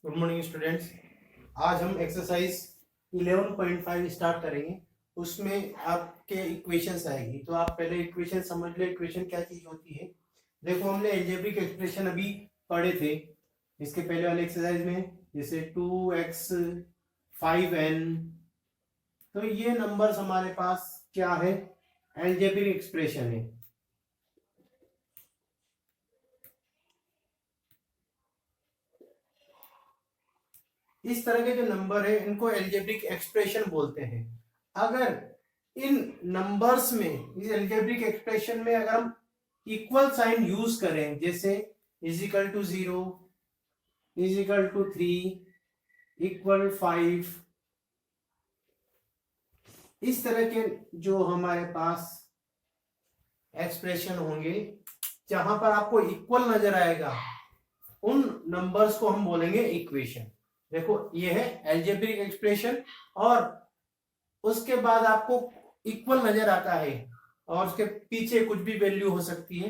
Good morning students. आज हम exercise 11.5 start करेंगे। उसमें आपके इक्वेशंस आएगी, तो आप पहले इक्वेशन समझ लो। इक्वेशन क्या चीज होती है। देखो, हमने अलजेब्रिक एक्सप्रेशन अभी पढ़े थे इसके पहले वाले एक्सरसाइज में, जैसे 2x 5n। तो ये नंबर्स हमारे पास क्या है, अलजेब्रिक एक्सप्रेशन है। इस तरह के जो नंबर है इनको अलजेब्रिक एक्सप्रेशन बोलते हैं। अगर इन नंबर्स में, इस अलजेब्रिक एक्सप्रेशन में अगर हम इक्वल साइन यूज करें, जैसे is equal to 0, is equal to 3, equal 5, इस तरह के जो हमारे पास एक्सप्रेशन होंगे जहां पर आपको इक्वल नजर आएगा, उन नंबर्स को हम बोलेंगे इक्वेशन। देखो, ये है अलजेब्रिक एक्सप्रेशन, और उसके बाद आपको इक्वल नजर आता है और उसके पीछे कुछ भी वैल्यू हो सकती है,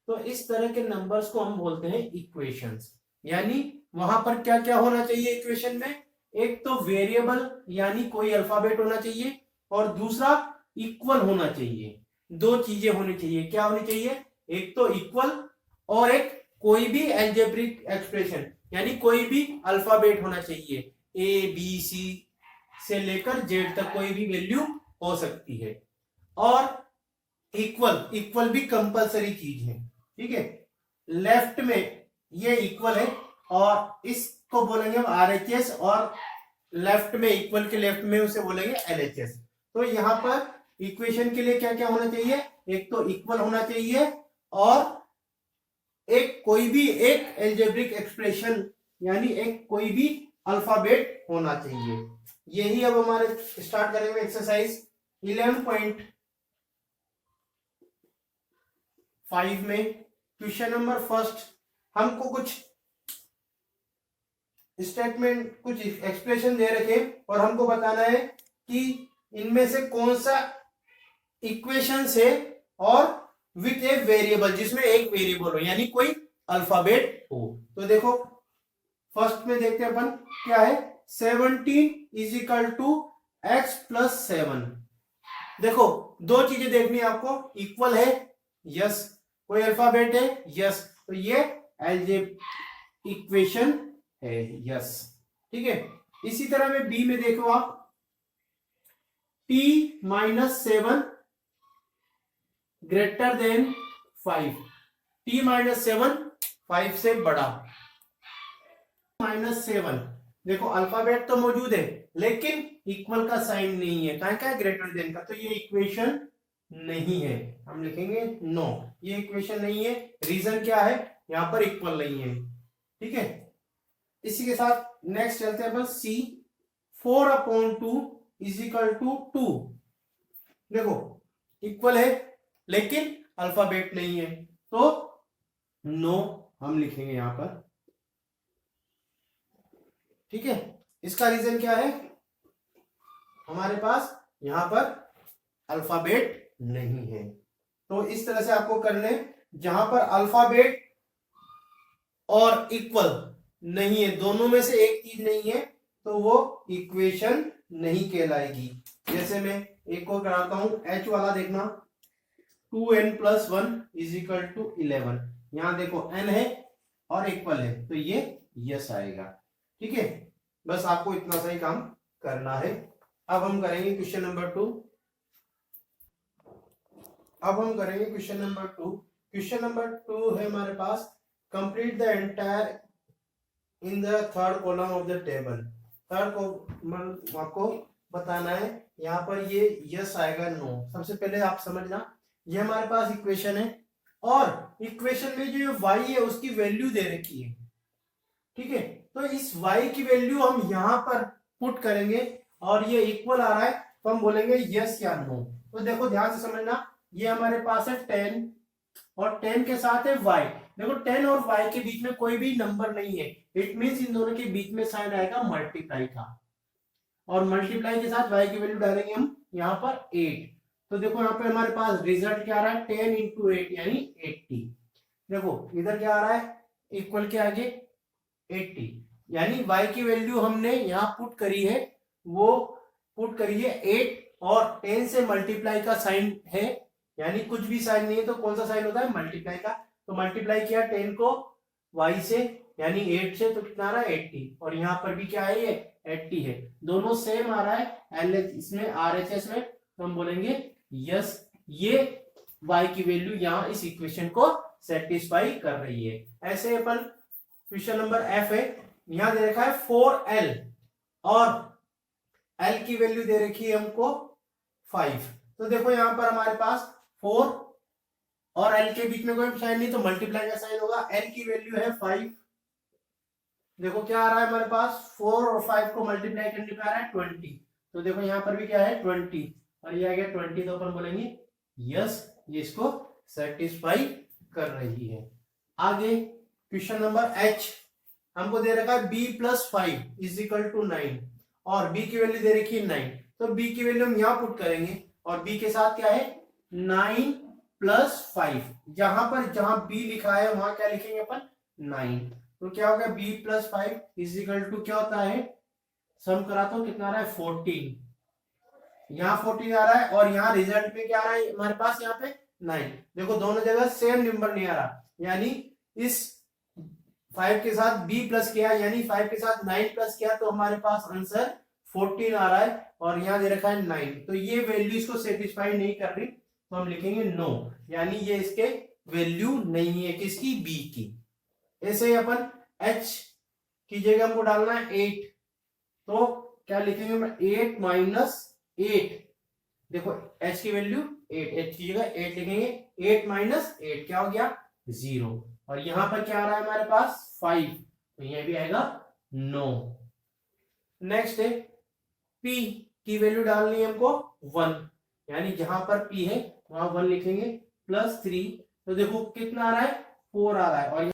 तो इस तरह के नंबर्स को हम बोलते हैं इक्वेशंस। यानी वहां पर क्या क्या होना चाहिए इक्वेशन में, एक तो वेरिएबल यानी कोई अल्फाबेट होना चाहिए, और दूसरा इक्वल होना चाहिए। दो चीजें होनी चाहिए। क्या होनी चाहिए, एक तो इक्वल, और एक कोई भी अलजेब्रिक एक्सप्रेशन यानी कोई भी अल्फाबेट होना चाहिए। ए बी सी से लेकर जेड तक कोई भी वैल्यू हो सकती है, और इक्वल, इक्वल भी कंपलसरी चीज है। ठीक है, लेफ्ट में ये इक्वल है और इसको बोलेंगे हम आरएचएस, और लेफ्ट में इक्वल के लेफ्ट में उसे बोलेंगे एलएचएस। तो यहां पर इक्वेशन के लिए क्या क्या होना चाहिए, एक तो इक्वल होना चाहिए, और एक कोई भी एक अलजेब्रिक एक्सप्रेशन यानी एक कोई भी अल्फाबेट होना चाहिए। यही अब हमारे स्टार्ट करेंगे एक्सरसाइज 11.5 में। क्वेश्चन नंबर फर्स्ट, हमको कुछ स्टेटमेंट, कुछ एक्सप्रेशन दे रखे और हमको बताना है कि इनमें से कौन सा इक्वेशन है और विथ ए वेरिएबल, जिसमें एक वेरिएबल हो यानी कोई अल्फाबेट हो। तो देखो, फर्स्ट में देखते हैं अपन क्या है। 17 is equal to x plus 7। देखो, दो चीजें देखनी है आपको, इक्वल है, यस, कोई अल्फाबेट है, यस, तो ये अलजेब्रिक इक्वेशन है, यस। ठीक है, इसी तरह में बी में देखो आप, t minus 7 greater than 5। t minus 7 5 से बड़ा। -7, देखो अल्फाबेट तो मौजूद है लेकिन इक्वल का साइन नहीं है, कहां का है, ग्रेटर देन का, तो ये इक्वेशन नहीं है। हम लिखेंगे नो, ये इक्वेशन नहीं है। रीजन क्या है, यहां पर इक्वल नहीं है। ठीक है, इसी के साथ नेक्स्ट चलते हैं अपन सी। 4/2 इज इक्वल टू 2। देखो, इक्वल है लेकिन अल्फाबेट नहीं है, तो नो हम लिखेंगे यहां पर। ठीक है, इसका रीजन क्या है, हमारे पास यहां पर अल्फाबेट नहीं है। तो इस तरह से आपको करने, जहां पर अल्फाबेट और इक्वल नहीं है, दोनों में से एक चीज नहीं है, तो वो इक्वेशन नहीं कहलाएगी। जैसे मैं एक को कराता हूं, एच वाला देखना, 2n plus 1 is equal to 11। यहां देखो n है और इक्वल है, तो ये यस आएगा। ठीक है, बस आपको इतना सा ही काम करना है। अब हम करेंगे क्वेश्चन नंबर 2। क्वेश्चन नंबर 2 है हमारे पास, complete the entire in the third column of the table. Third column आपको बताना है, यहाँ पर ये यस आएगा, नो। सबसे पहले आप समझना, ये हमारे पास इक्वेशन है और इक्वेशन में जो y है उसकी वैल्यू दे रखी है। ठीक है, तो इस y की वैल्यू हम यहां पर पुट करेंगे और ये इक्वल आ रहा है, तो हम बोलेंगे यस या नो। तो देखो, ध्यान से समझना, ये हमारे पास है 10 और 10 के साथ है y। देखो, 10 और y के बीच में कोई भी नंबर नहीं है, इट मींस इन दोनों के बीच में साइन आएगा मल्टीप्लाई का, और मल्टीप्लाई के साथ y की वैल्यू डालेंगे हम यहाँ पर 8। तो देखो, यहाँ पे हमारे पास रिजल्ट क्या आ रहा है, 10 इंटू 8 यानी 80। देखो इधर क्या आ रहा है, इक्वल के आगे 80, यानी y की वैल्यू हमने यहाँ पुट करी है, वो पुट करी है 8 और 10 से मल्टीप्लाई का साइन है, यानी कुछ भी साइन नहीं है तो कौन सा साइन होता है, मल्टीप्लाई का। तो मल्टीप्लाई किया 10 को y से यानी 8 से, तो कितना आ रहा है 80, और यहाँ पर भी क्या है ये 80 है, दोनों सेम आ रहा है LH इसमें RHS में, तो हम बोलेंगे यस ये y की वैल्यू यहाँ इस इक्वेशन को सेटिस्फाई कर रही है। ऐसे अपन क्वेश्चन नंबर F है, यहां दे रखा है 4L और L की वैल्यू दे रखी है हमको 5। तो देखो यहां पर हमारे पास 4 और L के बीच में कोई साइन नहीं, तो मल्टीप्लाई का साइन होगा। L की वैल्यू है 5, देखो क्या आ रहा है हमारे पास 4 और 5 को मल्टीप्लाई करने पे आ रहा है 20, तो देखो यहाँ पर भी क्या है 20 और ये आ गया 20, तो अपन बोलेंगे यस ये इसको सेटिस्फाई कर रही है। आगे क्वेश्चन नंबर H, हमको दे रखा है b plus 5 is equal to 9 और b की वैल्यू दे रखी है 9, तो b की वैल्यू हम यहाँ पुट करेंगे और b के साथ क्या है 9 प्लस 5, जहां b लिखा है वहां क्या लिखेंगे अपन 9, तो क्या होगा b plus 5 is equal to क्या होता है, सम कराता हूं कितना आ रहा है 14, यहाँ 14 आ रहा है और यहाँ रिजल्ट में क्या आ रहा है हमारे पास यहाँ पे 9। देखो दोनों जगह सेम नंबर नहीं आ रहा, यानी इस 5 के साथ b प्लस किया यानी 5 के साथ 9 प्लस किया तो हमारे पास आंसर 14 आ रहा है और यहाँ दे रखा है 9, तो ये वैल्यू इसको सेटिस्फाई नहीं कर रही, तो हम लिखेंगे नो, यानी ये इसके वैल्यू नहीं है किसकी b की। ऐसे ही अपन h की जगह हमको डालना है 8, तो क्या लिखेंगे 8 माइनस 8, देखो h की वैल्यू 8, h की जगह 8 लिखेंगे, 8 माइनस 8 क्या हो गया 0, और यहां पर क्या आ रहा है हमारे पास 5, तो यह भी आएगा नो। नेक्स्ट है p की वैल्यू डालनी है हमको 1, यानी जहां पर p है वहां 1 लिखेंगे प्लस 3, तो देखो कितना आ रहा है 4 आ रहा है और